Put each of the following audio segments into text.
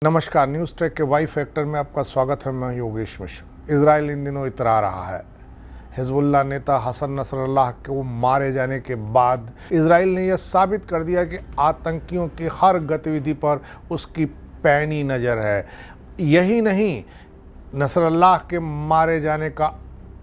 नमस्कार, news track के Y factor में आपका स्वागत है। मैं योगेश मिश्र। इजराइल इन दिनों इतरा रहा है। हिजबुल्लाह नेता हसन नसरल्लाह को मारे जाने के बाद इजराइल ने यह साबित कर दिया कि आतंकियों की हर गतिविधि पर उसकी पैनी नज़र है। यही नहीं, नसरल्लाह के मारे जाने का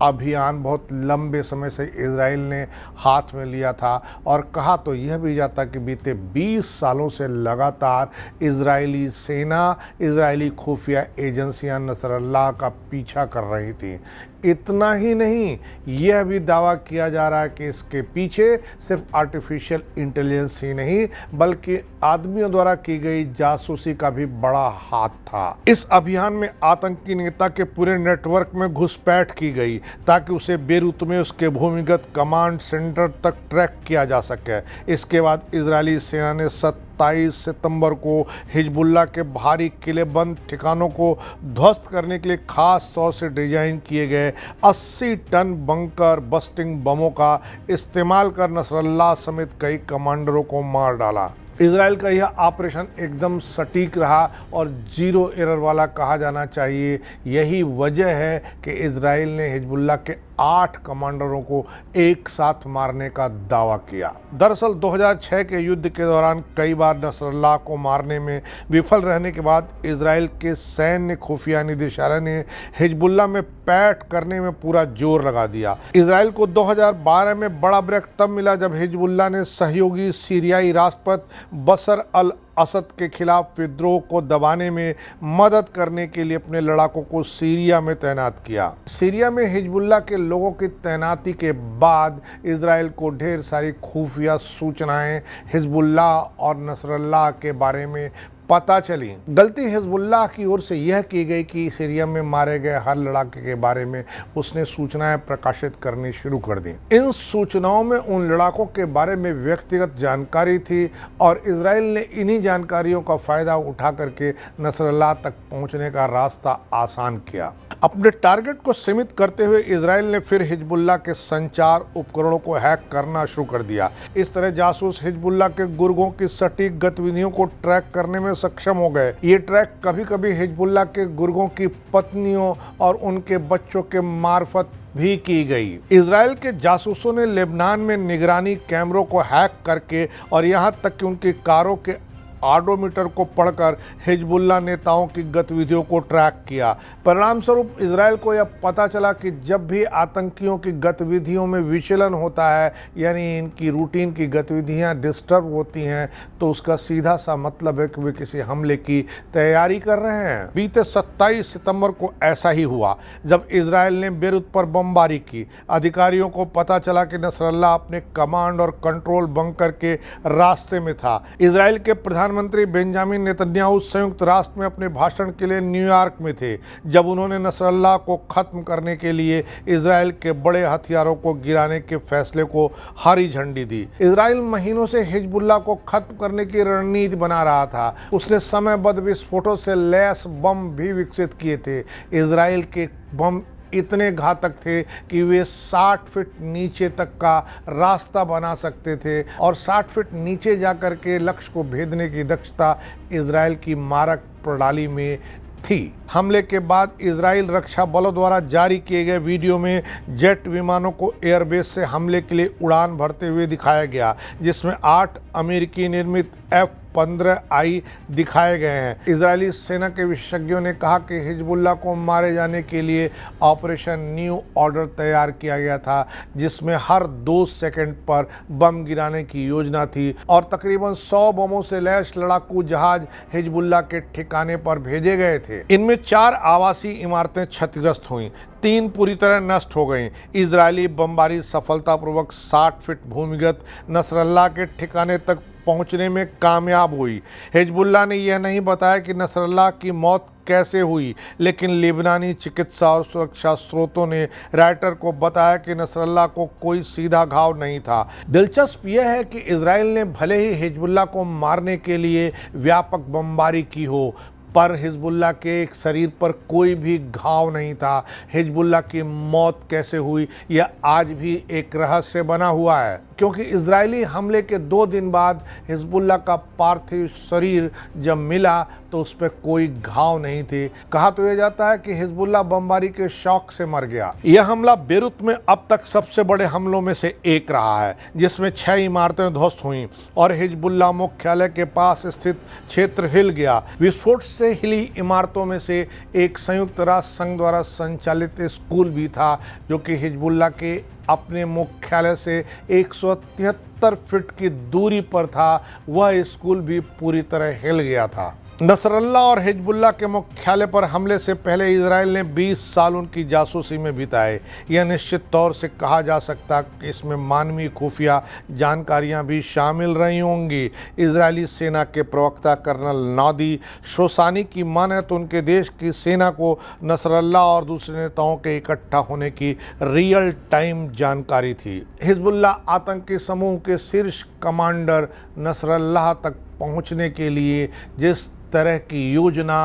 अभियान बहुत लंबे समय से इजराइल ने हाथ में लिया था और कहा तो यह भी जाता कि बीते 20 सालों से लगातार इजरायली सेना, इजरायली खुफिया एजेंसियां नसरल्लाह का पीछा कर रही थी। इतना ही नहीं, यह भी दावा किया जा रहा है कि इसके पीछे सिर्फ आर्टिफिशियल इंटेलिजेंस ही नहीं बल्कि आदमियों द्वारा की गई जासूसी का भी बड़ा हाथ था। इस अभियान में आतंकी नेता के पूरे नेटवर्क में घुसपैठ की गई ताकि उसे बेरूत में उसके भूमिगत कमांड सेंटर तक ट्रैक किया जा सके। इसके बाद इजरायली सेना ने 27 सितंबर को हिजबुल्लाह के भारी किलेबंद ठिकानों को ध्वस्त करने के लिए खास तौर से डिजाइन किए गए 80 टन बंकर बस्टिंग बमों का इस्तेमाल कर नसरल्लाह समेत कई कमांडरों को मार डाला। इजराइल का यह ऑपरेशन एकदम सटीक रहा और जीरो एरर वाला कहा जाना चाहिए। यही वजह है कि इजराइल ने हिजबुल्लाह के 8 कमांडरों को एक साथ मारने का दावा किया। दरअसल 2006 के युद्ध के दौरान कई बार नसरल्लाह को मारने में विफल रहने के बाद इजराइल के सैन्य खुफिया निदेशालय ने हिजबुल्लाह में पैठ करने में पूरा जोर लगा दिया। इजराइल को 2012 में बड़ा ब्रेक तब मिला जब हिजबुल्लाह ने सहयोगी सीरियाई राष्ट्रपति बशर अल असद के खिलाफ विद्रोह को दबाने में मदद करने के लिए अपने लड़ाकों को सीरिया में तैनात किया। सीरिया में हिजबुल्लाह के लोगों की तैनाती के बाद इजराइल को ढेर सारी खुफिया सूचनाएं हिजबुल्लाह और नसरल्लाह के बारे में पता चली। गलती हिजबुल्लाह की ओर से यह की गई कि सीरिया में मारे गए हर लड़ाके के बारे में उसने सूचनाएं प्रकाशित करनी शुरू कर दी। इन सूचनाओं में उन लड़ाकों के बारे में व्यक्तिगत जानकारी थी और इजराइल ने इन्हीं जानकारियों का फ़ायदा उठा करके नसरल्लाह तक पहुंचने का रास्ता आसान किया। अपने टारगेट को सीमित करते हुए इजराइल ने फिर हिजबुल्लाह के संचार उपकरणों को हैक करना शुरू कर दिया। इस तरह जासूस हिजबुल्लाह के गुर्गों की सटीक गतिविधियों को ट्रैक करने में सक्षम हो गए। ये ट्रैक कभी कभी हिजबुल्लाह के गुर्गों की पत्नियों और उनके बच्चों के मार्फत भी की गई। इजराइल के जासूसों ने लेबनान में निगरानी कैमरों को हैक करके और यहाँ तक कि उनकी कारों के ऑडोमीटर को पढ़कर हिजबुल्लाह नेताओं की गतिविधियों को ट्रैक किया। परिणाम स्वरूप इजराइल को यह पता चला कि जब भी आतंकियों की गतिविधियों में विचलन होता है, यानी इनकी रूटीन की गतिविधियां डिस्टर्ब होती हैं, तो उसका सीधा सा मतलब है कि वे किसी हमले की तैयारी कर रहे हैं। बीते 27 सितंबर को ऐसा ही हुआ जब इजराइल ने बेरूत पर बमबारी की। अधिकारियों को पता चला कि नसरल्लाह अपने कमांड और कंट्रोल बंकर के रास्ते में था। इजराइल के प्रधानमंत्री बेंजामिन नेतन्याहू संयुक्त राष्ट्र में अपने भाषण के लिए न्यूयॉर्क में थे जब उन्होंने नसरल्लाह को खत्म करने के लिए इजराइल के बड़े हथियारों को गिराने के फैसले को हरी झंडी दी। इजराइल महीनों से हिजबुल्लाह को खत्म करने की रणनीति बना रहा था। उसने समयबद्ध विस्फोटों से लैस बम भी विकसित किए थे। इजराइल के बम इतने घातक थे कि वे 60 फीट नीचे तक का रास्ता बना सकते थे और 60 फीट नीचे जाकर के लक्ष्य को भेदने की दक्षता इजराइल की मारक प्रणाली में थी। हमले के बाद इजराइल रक्षा बलों द्वारा जारी किए गए वीडियो में जेट विमानों को एयरबेस से हमले के लिए उड़ान भरते हुए दिखाया गया, जिसमें 8 अमेरिकी निर्मित F-15I दिखाए गए हैं। इजरायली सेना के विशेषज्ञों ने कहा कि हिजबुल्लाह को मारे जाने के लिए ऑपरेशन न्यू ऑर्डर तैयार किया गया था, जिसमें हर 2 सेकंड पर बम गिराने की योजना थी और तकरीबन 100 बमों से लैस लड़ाकू जहाज हिजबुल्लाह के ठिकाने पर भेजे गए थे। इनमें 4 आवासीय इमारतें क्षतिग्रस्त हुईं, 3 पूरी तरह नष्ट हो गईं। इजरायली बमबारी सफलतापूर्वक 60 फीट भूमिगत नसरल्लाह के ठिकाने तक पहुंचने में कामयाब हुई। हिजबुल्लाह ने यह नहीं बताया कि नसरल्लाह की मौत कैसे हुई, लेकिन लेबनानी चिकित्सा और सुरक्षा स्रोतों ने राइटर को बताया कि नसरल्लाह को कोई सीधा घाव नहीं था। दिलचस्प यह है कि इजराइल ने भले ही हिजबुल्लाह को मारने के लिए व्यापक बमबारी की हो, पर हिजबुल्लाह के एक शरीर पर कोई भी घाव नहीं था। हिजबुल्लाह की मौत कैसे हुई यह आज भी एक रहस्य बना हुआ है, क्योंकि इजरायली हमले के 2 दिन बाद हिजबुल्लाह का पार्थिव शरीर जब मिला तो तो उस पर कोई घाव नहीं थे। कहा तो यह जाता है कि हिजबुल्लाह बमबारी के शौक से मर गया। यह हमला बेरूत में अब तक सबसे बड़े हमलों में से एक रहा है, जिसमें 6 इमारतें ध्वस्त हुईं और हिजबुल्लाह मुख्यालय के पास स्थित क्षेत्र हिल गया। विस्फोट से हिली इमारतों में से एक संयुक्त राष्ट्र संघ द्वारा संचालित स्कूल भी था, जो कि हिजबुल्लाह के अपने मुख्यालय से 173 फीट की दूरी पर था। वह स्कूल भी पूरी तरह हिल गया था। नसरल्लाह और हिजबुल्लाह के मुख्यालय पर हमले से पहले इजराइल ने 20 साल उनकी जासूसी में बिताए। यह निश्चित तौर से कहा जा सकता कि इसमें मानवीय खुफिया जानकारियां भी शामिल रही होंगी। इजरायली सेना के प्रवक्ता कर्नल नादी शोसानी की माने तो उनके देश की सेना को नसरल्लाह और दूसरे नेताओं के इकट्ठा होने की रियल टाइम जानकारी थी। हिजबुल्लाह आतंकी समूह के शीर्ष कमांडर नसरल्लाह तक पहुंचने के लिए जिस तरह की योजना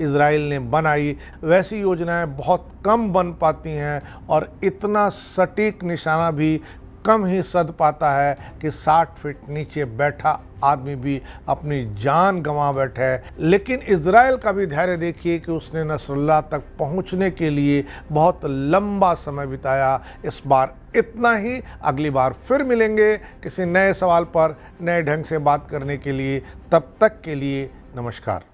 इजराइल ने बनाई, वैसी योजनाएं बहुत कम बन पाती हैं और इतना सटीक निशाना भी कम ही सध पाता है कि 60 फीट नीचे बैठा आदमी भी अपनी जान गंवा बैठा है। लेकिन इजराइल का भी धैर्य देखिए कि उसने नसरुल्लाह तक पहुंचने के लिए बहुत लंबा समय बिताया। इस बार इतना ही। अगली बार फिर मिलेंगे किसी नए सवाल पर नए ढंग से बात करने के लिए। तब तक के लिए नमस्कार।